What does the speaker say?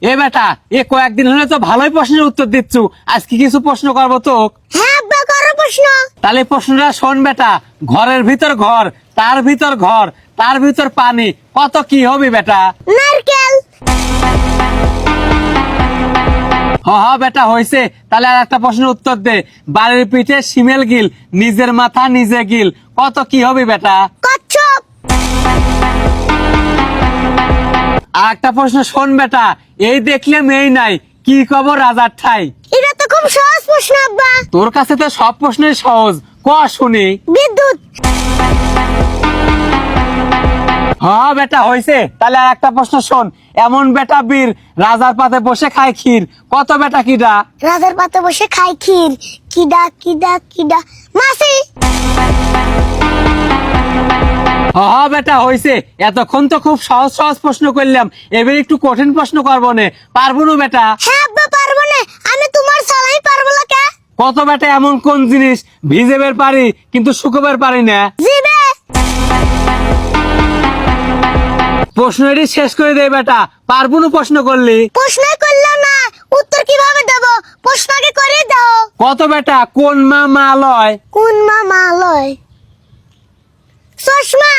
এ বেটা, এ কয়েকদিন হলে তো ভালোই প্রশ্নের উত্তর দিচ্ছ, আজকে কিছু প্রশ্ন করবো তো। হ্যাঁ আব্বা, করো প্রশ্ন। তাহলে প্রশ্নটা শোন বেটা। ঘরের ভিতর ঘর, তার ভিতর ঘর, তার ভিতর পানি, কত কি হবে বেটা? নারকেল। হ বেটা, হয়েছে। তাহলে আর একটা প্রশ্নের উত্তর দে। বাড়ির পিঠে শিমেল গিল, নিজের মাথা নিজে গিল, কত কি হবে বেটা? কচ্ছপ। আর একটা প্রশ্ন শোন বেটা। এই দেখলে মেয়ে নাই, কি খবর রাজার ঠাই? এটা তো খুব সহজ প্রশ্ন আব্বা। তোর কাছে তো সব প্রশ্নই সহজ, ক শুনি। বিদ্যুৎ। হ্যাঁ বেটা, হয়েছে। তাহলে আর একটা প্রশ্ন শোন। এমন বেটা বীর, রাজার পাতে বসে খায় ক্ষীর, কত বেটা কিডা? রাজার পাতে বসে খাই ক্ষীর, কিডা কিডা কিডা, মাছি। হ্যাঁ বেটা, হয়েছে। এতক্ষণ তো খুব সহজ সহজ প্রশ্ন করলাম, এবার একটু কঠিন প্রশ্ন করবো নে, পারবো না বেটা? হ্যাঁ আব্বা, পারবো না। আমি তোমার ছাড়াই পারবো না কে? কত বেটা এমন কোন জিনিস ভিজে বের পারি কিন্তু শুকোবার পারি না? জিবে। প্রশ্ন এটি শেষ করে দে বেটা, পারবো না প্রশ্ন করলি। প্রশ্নই করলাম না, উত্তর কিভাবে দেব? প্রশ্ন আগে করে দাও। কত বেটা, কোন মা মা লয়? কোন মা মালয়? চশমা।